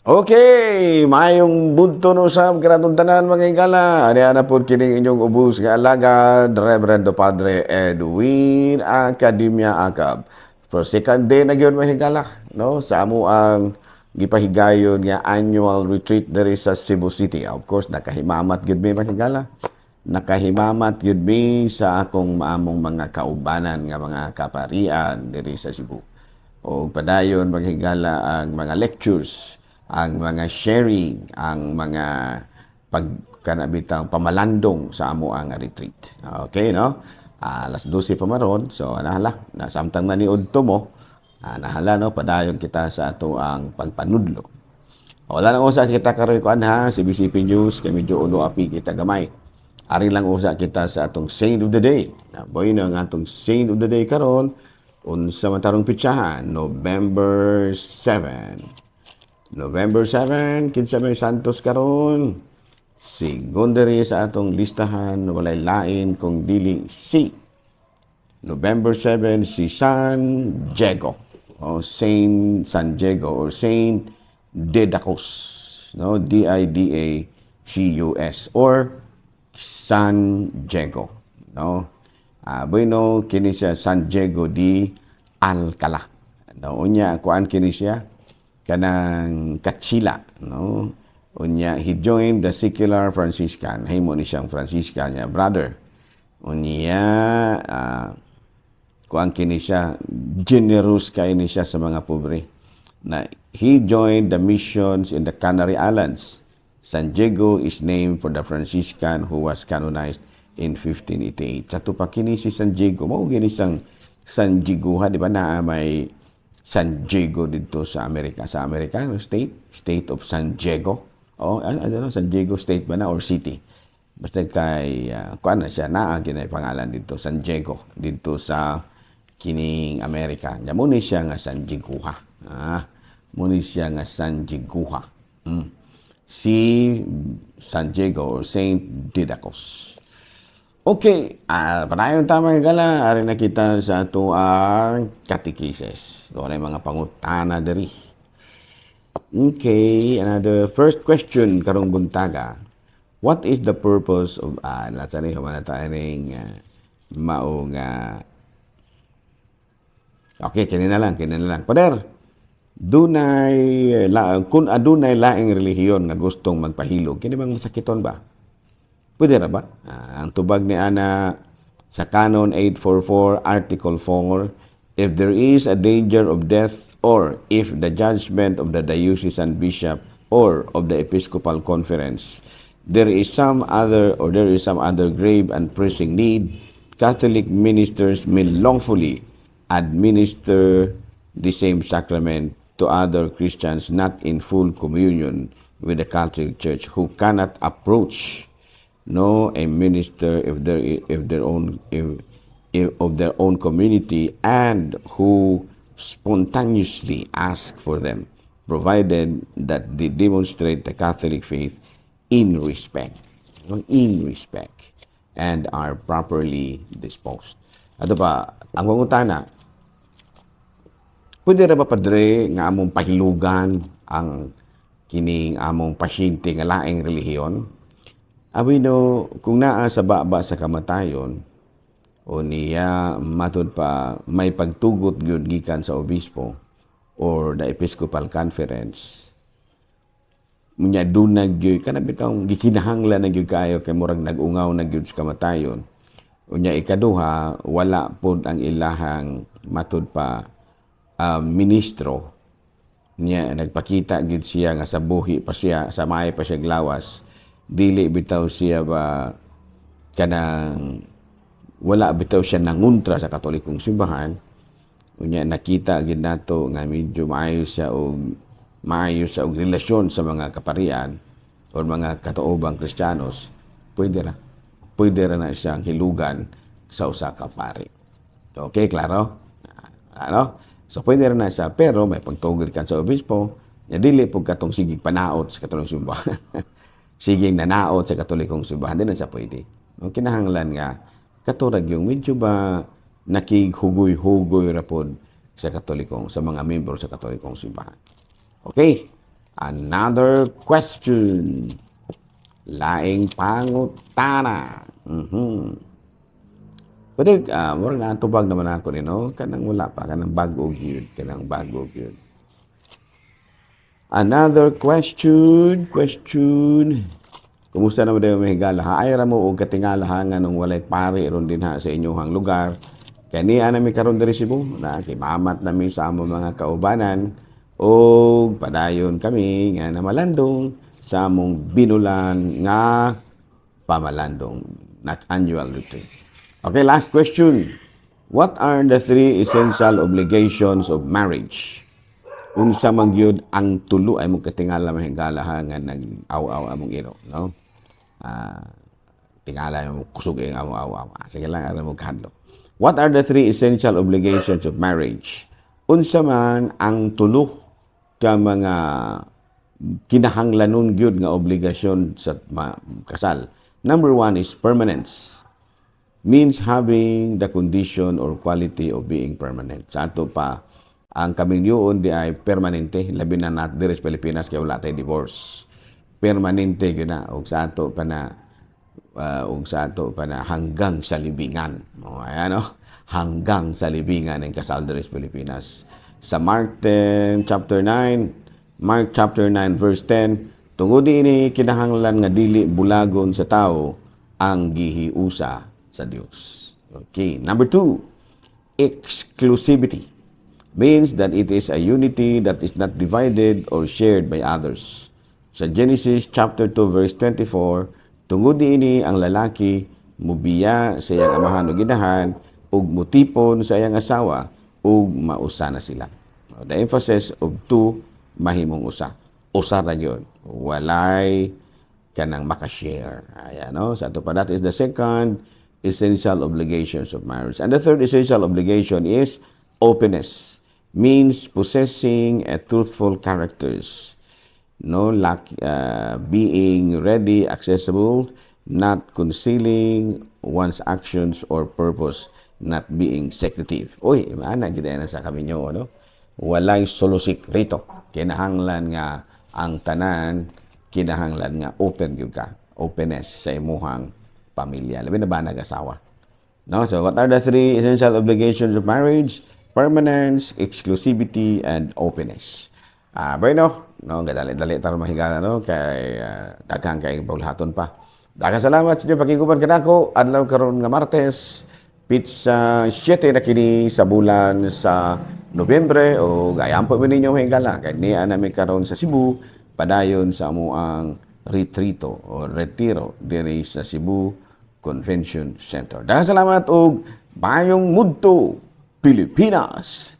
Okay, mayong bunto no usab kanatong tanan mga higala. Ani ana pod kining inyong ubos nga alagad, Reverendo Padre Edwin Academia Acab. For second day na gyud mga higala, no? Sa amo ang gipahigayon nga annual retreat diri sa Cebu City. Of course, nakahimamat gyud mi mga higala. Nakahimamat gyud mi sa akong maamong mga kaubanan nga mga kaparian diri sa Cebu. O padayon maghigala ang mga lectures, ang mga sharing, ang mga pagkanabitang pamalandong sa amo ang retreat. Okay, no? Alas 12 pa maron, so nahala, nasamtang na ni Udto mo, nahala, no? Padayon kita sa ato ang pagpanudlo. Wala nang usa kita karoy ko ha, si BCP News, kay medyo uno api kita gamay. Ari lang usa kita sa atong Saint of the Day. Boy na nga atong Saint of the Day karon, unsa man tarong pitsahan, November 7. November 7, kinsa may santos karon. Secondary sa atong listahan, walay lain kung dili si November 7 si San Diego o Saint San Diego or Saint Didacus, no, Didacus or San Diego, no. Bueno kini siya San Diego di Alcala, no, unya kuan kini siya kanang Kachila, no? Unya, he joined the secular Franciscan. Himo ni siyang Franciscan niya, brother. Unya, kuang kini siya, generous kay ni siya sa mga pobre. Na, he joined the missions in the Canary Islands. San Diego is named for the Franciscan who was canonized in 1588. Sa pa kini si San Diego, mao gini siyang San Diego, di ba na may San Diego dito sa Amerika, sa American state of San Diego. Ano, San Diego state ba na or city? Basta kay kuan na siya naa ginay pangalan dito San Diego dito sa kining Amerika. Muni siya nga San Diego. Muni siya nga San Diego. Si San Diego or Saint Didacus. Okay, panayon tama gala, ari na kita sa ato ang catechesis. Doon ay mga pangutana diri. Okay, another first question karong buntaga. What is the purpose of natani humanata ning mao nga okay, kini na lang. Pader, kun adunay laing relihiyon nga gustong magpahilog, kini bang masakiton ba? Pwede na ba? Ang tubag ni Ana sa Canon 844, Article 4, if there is a danger of death or if the judgment of the diocesan bishop or of the Episcopal Conference, there is some other grave and pressing need, Catholic ministers may lawfully administer the same sacrament to other Christians not in full communion with the Catholic Church who cannot approach a minister of their own community and who spontaneously ask for them, provided that they demonstrate the Catholic faith in respect and are properly disposed. Ato pa, ang pangutana, pwede ra ba padre nga among pahilugan ang kining among pasyente nga laing relihiyon? Abino, kung naa sa baba sa kamatayon, o niya matod pa may pagtugot gyud gikan sa obispo or the Episcopal Conference, munya dunag gyud kana bitong gikinahanglan na gyud kayo kay murag nag-ungaw na gyud sa kamatayon. Unya ikaduha, wala pod ang ilahang matod pa ministro niya nagpakita gyud siya nga sa buhi pa siya, sa may pa siya glawas. Dili bitaw siya ba kanang wala bitaw siya nanguntra sa Katolikong simbahan. Unya nakita gid nato nga medyo maayo sa og relasyon sa mga kaparian o mga katuobang Kristiyanos, pwede ra na siyang hilugan sa usa ka pari. Okay, klaro? Ano? So pwede ra na siya, pero may pagtugod kan sa obispo, nya dili pug katong sigig panaot sa Katolikong simbahan. Siging nanaot sa Katolikong simbahan, din na siya pwede. Ang kinahanglan nga, katurag yung medyo ba nakighugoy-hugoy rapod sa mga membro sa Katolikong simbahan. Okay? Another question. Laing pangutana. Pwede, murag natubag naman ako nino. Kanang wala pa, kanang bago yun. Kanang bago yun. Another question. Kumusta naman daw may higala? Haay ra mo o katingala ha nga nung walay pare ron din ha sa inyong lugar. Kaniya na mi karon diri Cebu na kimamat nami sa among mga kaubanan o padayon kami nga namalandong sa among binulan nga pamalandong not annual retreat. Okay, last question. What are the 3 essential obligations of marriage? Unsa man gyud ang tulo ay mo katingala mahigala ha nga nag-aw-aw among iro, no? Tingala mo kusog ang aw-aw. Sige lang ara mo kahadlo. What are the 3 essential obligations of marriage? Unsa man ang tulo ka mga kinahanglanon gyud nga obligasyon sa kasal. Number 1 is permanence. Means having the condition or quality of being permanent. Sa ato pa, ang kamingyoon di ay permanente, labi na nat diri sa Pilipinas kay wala tay divorce. Permanente gyud na og sa ato pa na hanggang sa libingan. Ayan hanggang sa libingan ang kasal diri sa Pilipinas. Sa Mark chapter 9 verse 10, tungod ini kinahanglan nga dili bulagon sa tao ang gihiusa sa Dios. Okay, number 2, exclusivity. Means that it is a unity that is not divided or shared by others. Sa Genesis chapter 2 verse 24, tungod ini ang lalaki mubiya sa iyang amahan o ginahan ug mutipon sa iyang asawa ug mausa na sila. The emphasis of 2 mahimong usa. Usa ra gyud. Walay kanang makashare. Ayan no. Sa ato pa that is the second essential obligations of marriage. And the third essential obligation is openness. Means possessing a truthful characters, being ready, accessible, not concealing one's actions or purpose, not being secretive. Uy, ana gid na sa kami nyo, no? Walay solo sikrito. Kinahanglan nga ang tanan, kinahanglan nga open gyud ka, openness sa imuhang pamilya. Labi na ba nag-asawa? No? So what are the 3 essential obligations of marriage? Permanence, exclusivity, and openness. Bueno, no, dali taro mahigala no kay daghang kay paulahaton pa. Daghang salamat sa inyo pakiguban kanako adlaw karon nga Martes, pizza 7 na kini sa bulan sa Nobyembre o gayam po ninyo mahigala kay niya namin karon sa Cebu padayon sa amuang retiro diri sa Cebu Convention Center. Daghang salamat og bayong mudto Pilipinas.